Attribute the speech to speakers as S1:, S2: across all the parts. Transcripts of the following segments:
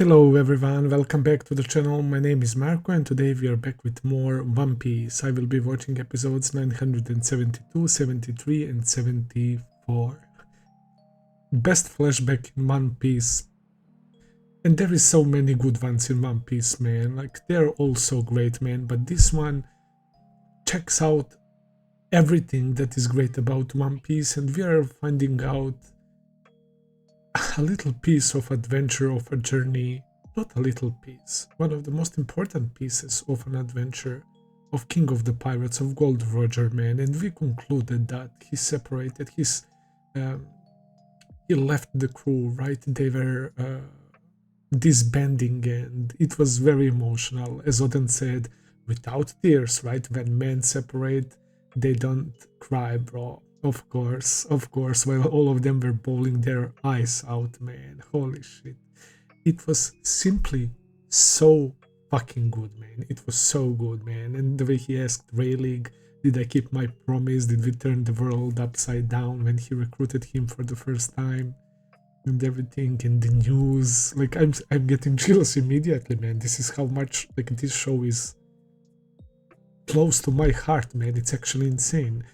S1: Hello everyone, welcome back to the channel. My name is Marco and today we are back with more One Piece. I will be watching episodes 972, 73 and 74. Best flashback in One Piece. And there is so many good ones in One Piece, man. Like, they're all so great, man. But this one checks out everything that is great about One Piece, and we are finding out a little piece of adventure, of a journey. Not a little piece, one of the most important pieces of an adventure of King of the Pirates, of Gold Roger, man. And we concluded that he separated he left the crew, right? They were disbanding, and it was very emotional. As Oden said, without tears, right? When men separate, they don't cry, bro. Of course, while all of them were bawling their eyes out, man. Holy shit. It was simply so fucking good, man. It was so good, man. And the way he asked Rayleigh, did I keep my promise? Did we turn the world upside down when he recruited him for the first time? And everything, and the news. Like, I'm getting jealous immediately, man. This is how much, like, this show is close to my heart, man. It's actually insane.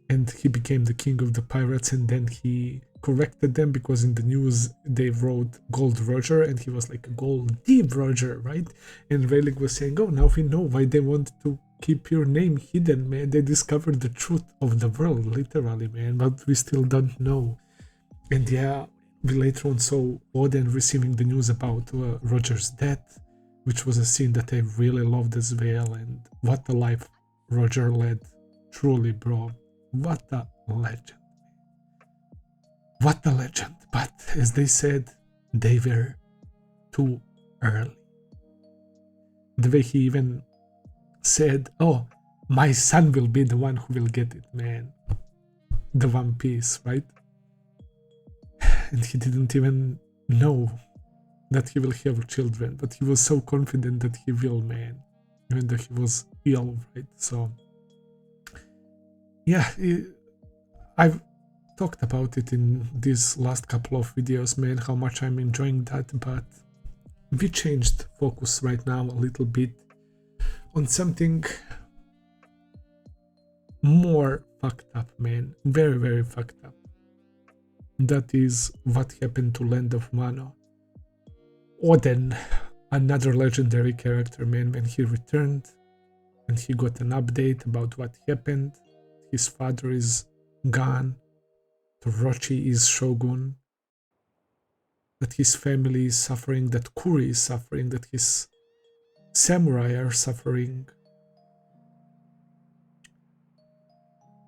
S1: And he became the king of the pirates, and then he corrected them because in the news they wrote Gold Roger and he was like Gold Deep Roger, right? And Rayleigh was saying, oh, now we know why they want to keep your name hidden, man. They discovered the truth of the world, literally, man, but we still don't know. And yeah, we later on saw Oden receiving the news about Roger's death, which was a scene that I really loved as well. And what a life Roger led, truly, bro. What a legend. What a legend. But as they said, they were too early. The way he even said, oh, my son will be the one who will get it, man. The One Piece, right? And he didn't even know that he will have children, but he was so confident that he will, man. Even though he was ill, right? So yeah, I've talked about it in these last couple of videos, man, how much I'm enjoying that, but we changed focus right now a little bit on something more fucked up, man. Very, very fucked up. That is what happened to Land of Wano. Oden, another legendary character, man, when he returned and he got an update about what happened. His father is gone, Orochi is shogun, that his family is suffering, that Kuri is suffering, that his samurai are suffering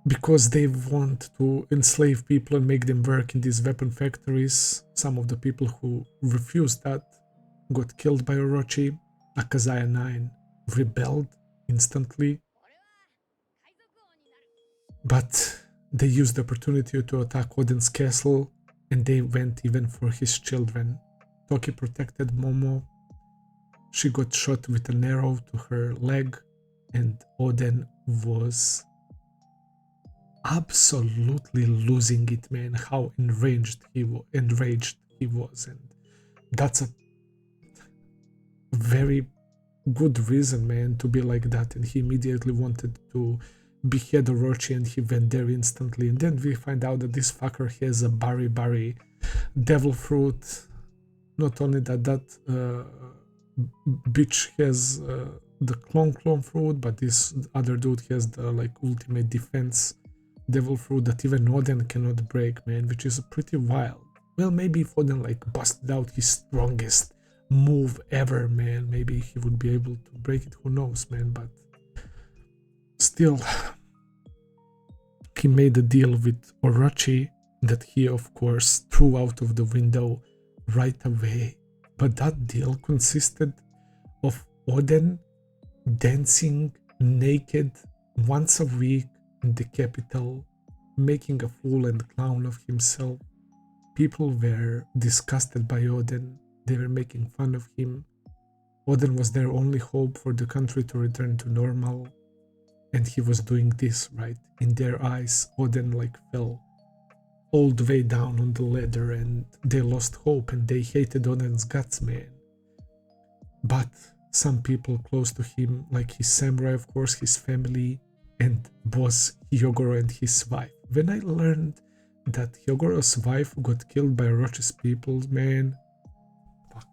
S1: because they want to enslave people and make them work in these weapon factories. Some of the people who refused that got killed by Orochi. Akazaya 9 rebelled instantly, but they used the opportunity to attack Oden's castle, and they went even for his children. Toki protected Momo. She got shot with an arrow to her leg, and Oden was absolutely losing it, man. How enraged he was, and that's a very good reason, man, to be like that. And he immediately wanted to behead Orochi, and he went there instantly. And then we find out that this fucker has a Bari devil fruit. Not only that, bitch has the clone fruit, but this other dude has the like ultimate defense devil fruit that even Oden cannot break, man, which is pretty wild. Well, maybe if Oden like busted out his strongest move ever, man, maybe he would be able to break it. Who knows, man? But still, he made a deal with Orochi that he, of course, threw out of the window right away. But that deal consisted of Oden dancing naked once a week in the capital, making a fool and clown of himself. People were disgusted by Oden. They were making fun of him. Oden was their only hope for the country to return to normal. And he was doing this, right? In their eyes, Oden like fell all the way down on the ladder, and they lost hope, and they hated Oden's guts, man. but some people close to him, like his samurai, of course, his family, and boss Hyogoro and his wife. When I learned that Hyogoro's wife got killed by Orochi's people, man, fuck,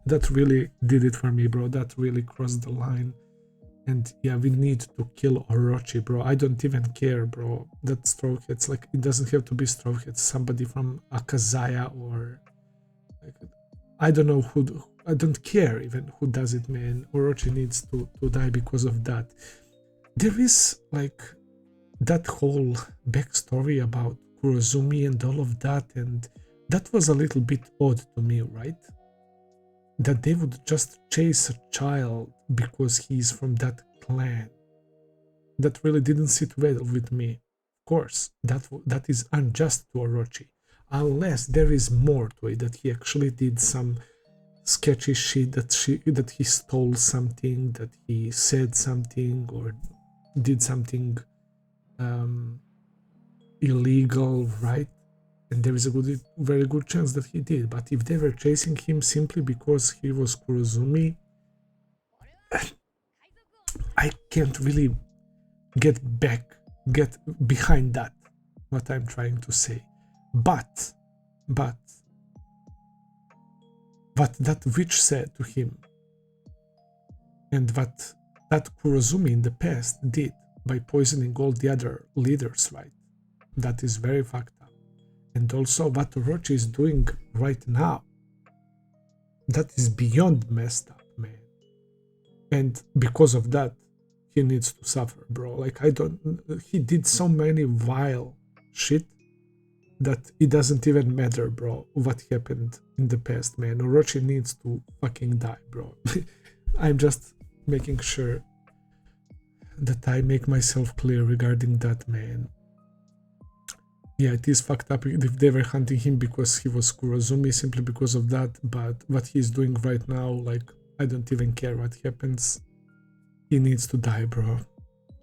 S1: that really did it for me, bro. That really crossed the line. And yeah, we need to kill Orochi, bro. I don't even care, bro. That Straw Hats, like, it doesn't have to be Straw Hats. Somebody from Akazaya or like, I don't know who. I don't care even who does it, man. Orochi needs to die because of that. There is like that whole backstory about Kurozumi and all of that, and that was a little bit odd to me, right? That they would just chase a child because he's from that clan. That really didn't sit well with me. Of course, that is unjust to Orochi, unless there is more to it, that he actually did some sketchy shit, that he stole something, that he said something or did something illegal, right? And there is a very good chance that he did. But if they were chasing him simply because he was Kurozumi, I can't really get behind that, what I'm trying to say. But that witch said to him, and what that Kurozumi in the past did by poisoning all the other leaders, right? That is very fucked up. And also what Orochi is doing right now, that is beyond messed up, man. And because of that, he needs to suffer, bro. Like, he did so many vile shit that it doesn't even matter, bro, what happened in the past, man. Orochi needs to fucking die, bro. I'm just making sure that I make myself clear regarding that, man. Yeah, it is fucked up if they were hunting him because he was Kurozumi, simply because of that, but what he's doing right now, like, I don't even care what happens. He needs to die, bro.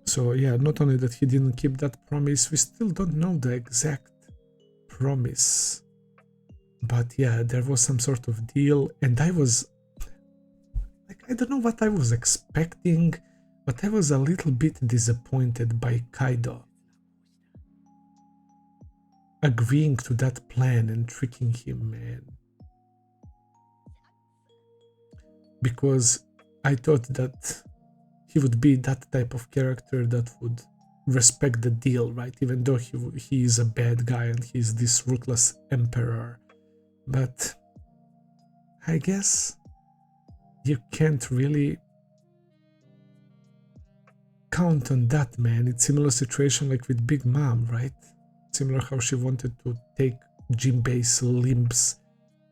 S1: So yeah, not only that he didn't keep that promise, we still don't know the exact promise. But yeah, there was some sort of deal, and I was like, I don't know what I was expecting, but I was a little bit disappointed by Kaido agreeing to that plan and tricking him, man. Because I thought that he would be that type of character that would respect the deal, right? Even though he is a bad guy and he's this ruthless emperor. But I guess you can't really count on that, man. It's similar situation like with Big Mom, right? Similar how she wanted to take Jinbei's limbs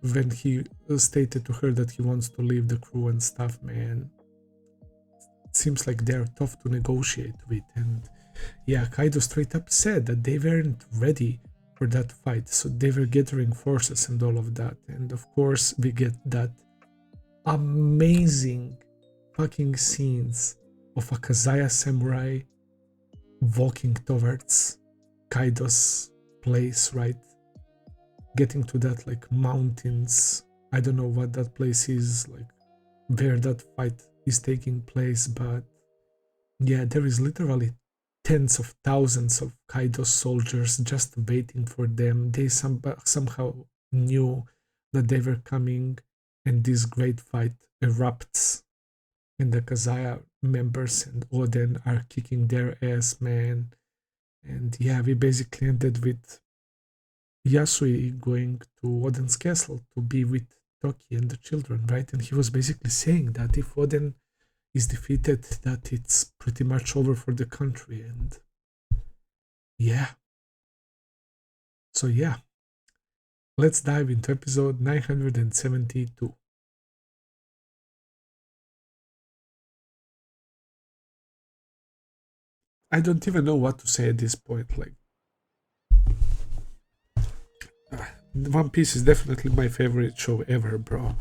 S1: when he stated to her that he wants to leave the crew and stuff, man. It seems like they're tough to negotiate with, and yeah, Kaido straight up said that they weren't ready for that fight, so they were gathering forces and all of that. And of course we get that amazing fucking scenes of a Kazaya samurai walking towards Kaido's place, right? Getting to that like mountains. I don't know what that place is, like where that fight is taking place, but yeah, there is literally tens of thousands of Kaido soldiers just waiting for them. They somehow knew that they were coming, and this great fight erupts, and the Kazaya members and Oden are kicking their ass, man. And yeah, we basically ended with Yasui going to Oden's castle to be with Toki and the children, right? And he was basically saying that if Oden is defeated, that it's pretty much over for the country. And yeah, so yeah, let's dive into episode 972. I don't even know what to say at this point. Like, One Piece is definitely my favorite show ever, bro.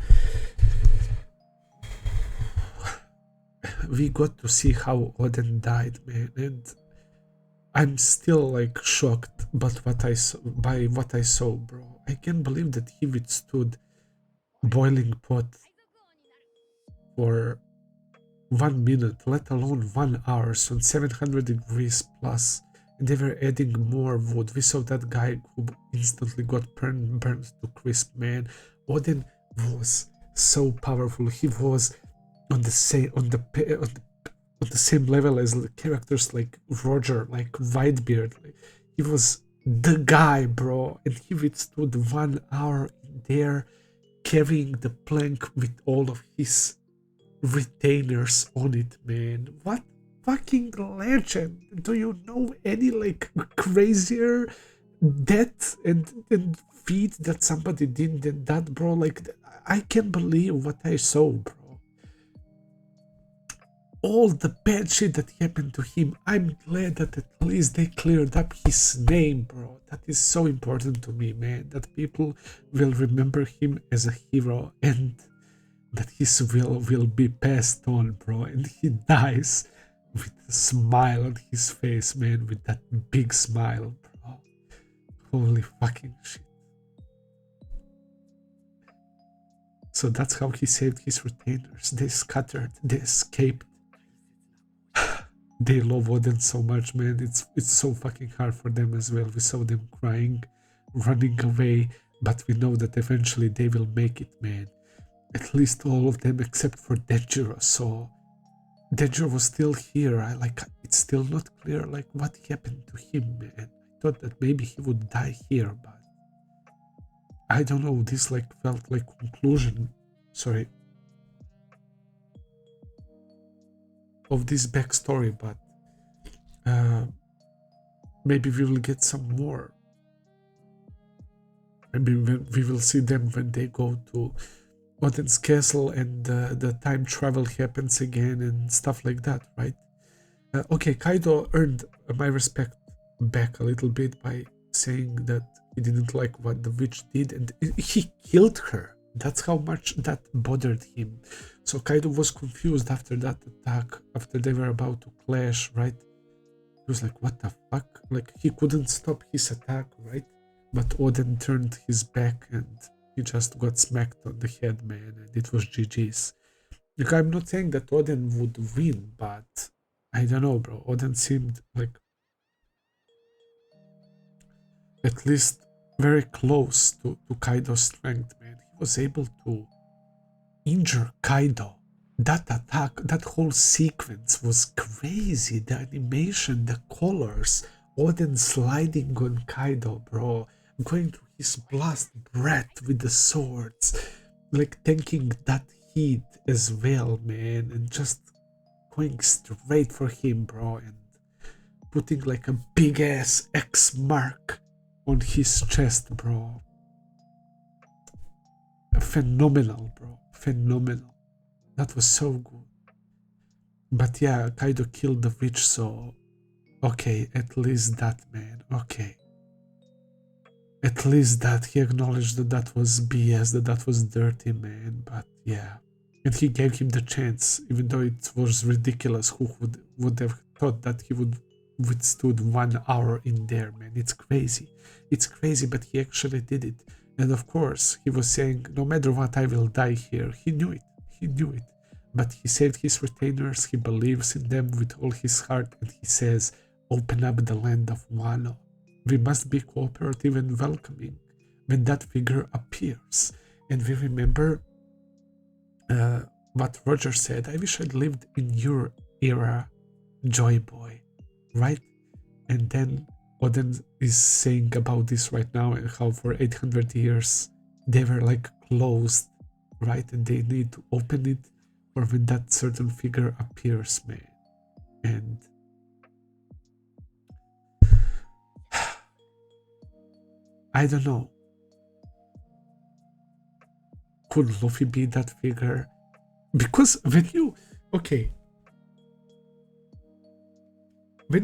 S1: We got to see how Oden died, man, and I'm still like shocked by what I saw, bro. I can't believe that he withstood boiling pot for 1 minute, let alone 1 hour, so 700 degrees plus, and they were adding more wood. We saw that guy who instantly got burned to crisp, man. Oden was so powerful. He was on the same level as the characters like Roger, like Whitebeard. Like, he was the guy, bro, and he withstood 1 hour in there, carrying the plank with all of his retainers on it, man. What fucking legend. Do you know any like crazier death and feat that somebody did than that, bro? Like, I can't believe what I saw, bro. All the bad shit that happened to him, I'm glad that at least they cleared up his name, bro. That is so important to me, man, that people will remember him as a hero and that his will be passed on, bro, and he dies with a smile on his face, man, with that big smile, bro. Holy fucking shit. So that's how he saved his retainers. They scattered, they escaped. They love Oden so much, man. It's so fucking hard for them as well. We saw them crying, running away, but we know that eventually they will make it, man. At least all of them except for Dejiro. So Dejiro was still here. It's still not clear like what happened to him, man. I thought that maybe he would die here, but I don't know. This like felt like conclusion. Sorry. Of this backstory, but maybe we will get some more. Maybe we will see them when they go to Oden's castle and the time travel happens again and stuff like that, right? Okay, Kaido earned my respect back a little bit by saying that he didn't like what the witch did and he killed her. That's how much that bothered him. So Kaido was confused after that attack, after they were about to clash, right? He was like, what the fuck? Like, he couldn't stop his attack, right? But Oden turned his back and he just got smacked on the head, man, and it was GG's. Like, I'm not saying that Oden would win, but I don't know, bro. Oden seemed like at least very close to Kaido's strength, man. He was able to injure Kaido. That attack, that whole sequence was crazy. The animation, the colors, Oden sliding on Kaido, bro, going through his blast breath with the swords, like tanking that heat as well, man, and just going straight for him, bro, and putting like a big ass X mark on his chest, bro. Phenomenal, bro. Phenomenal. That was so good. But yeah, Kaido killed the witch, so okay, at least that, man. Okay. At least that he acknowledged that that was BS, that was dirty, man. But yeah. And he gave him the chance, even though it was ridiculous. Who would have thought that he would withstood 1 hour in there, man? It's crazy. It's crazy, but he actually did it. And of course, he was saying, no matter what, I will die here. He knew it. He knew it. But he saved his retainers. He believes in them with all his heart. And he says, open up the land of Wano. We must be cooperative and welcoming when that figure appears. And we remember what Roger said, I wish I'd lived in your era, Joy Boy, right? And then Oden is saying about this right now and how for 800 years they were like closed, right? And they need to open it for when that certain figure appears, man. And I don't know. Could Luffy be that figure? Because when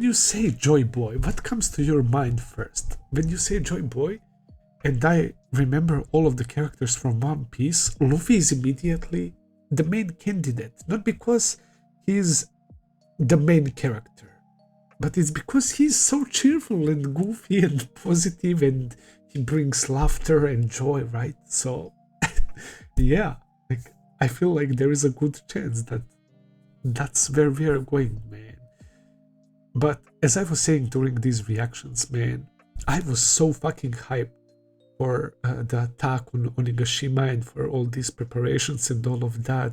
S1: you say Joy Boy, what comes to your mind first? When you say Joy Boy, and I remember all of the characters from One Piece, Luffy is immediately the main candidate. Not because he's the main character, but it's because he's so cheerful and goofy and positive and he brings laughter and joy, right? So yeah, like I feel like there is a good chance that that's where we are going, man. But as I was saying during these reactions, man, I was so fucking hyped for the attack on Onigashima and for all these preparations and all of that.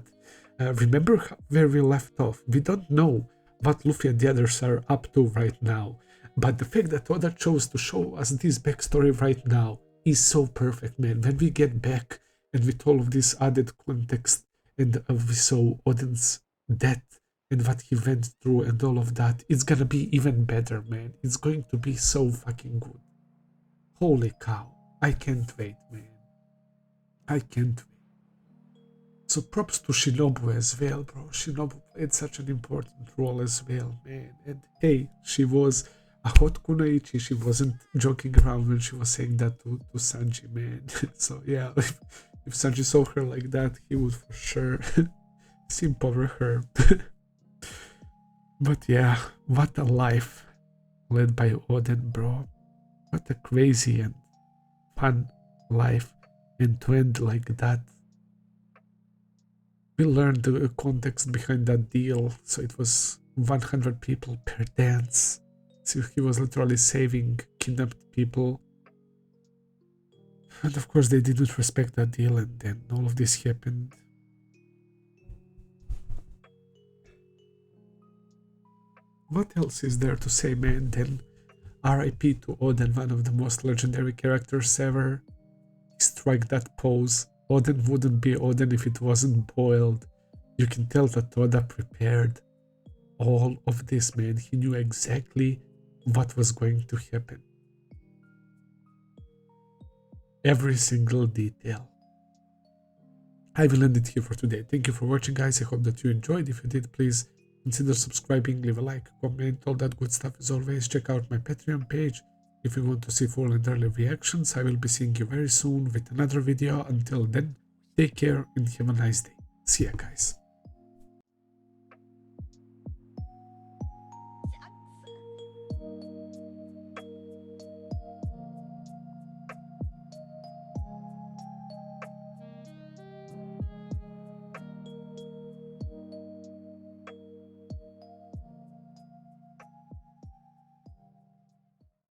S1: Remember where we left off? We don't know what Luffy and the others are up to right now. But the fact that Oda chose to show us this backstory right now is so perfect, man. When we get back and with all of this added context and we saw Oden's death and what he went through and all of that, it's gonna be even better, man. It's going to be so fucking good. Holy cow. I can't wait, man. I can't wait. So props to Shinobu as well, bro. Shinobu played such an important role as well, man. And hey, she was a hot kunaichi. She wasn't joking around when she was saying that to Sanji, man. So yeah, if Sanji saw her like that, he would for sure simp over her. But yeah, what a life led by Oden, bro. What a crazy and fun life, and to end like that. We learned the context behind that deal, so it was 100 people per dance. So he was literally saving kidnapped people. And of course they didn't respect that deal, and then all of this happened. What else is there to say, man? Then RIP to Oden, one of the most legendary characters ever. He struck that pose. Oden wouldn't be Oden if it wasn't boiled. You can tell that Oda prepared all of this, man. He knew exactly what was going to happen. Every single detail. I will end it here for today. Thank you for watching, guys. I hope that you enjoyed. If you did, please consider subscribing, leave a like, comment, all that good stuff. As always, check out my Patreon page if you want to see full and early reactions. I will be seeing you very soon with another video. Until then, take care and have a nice day. See ya, guys.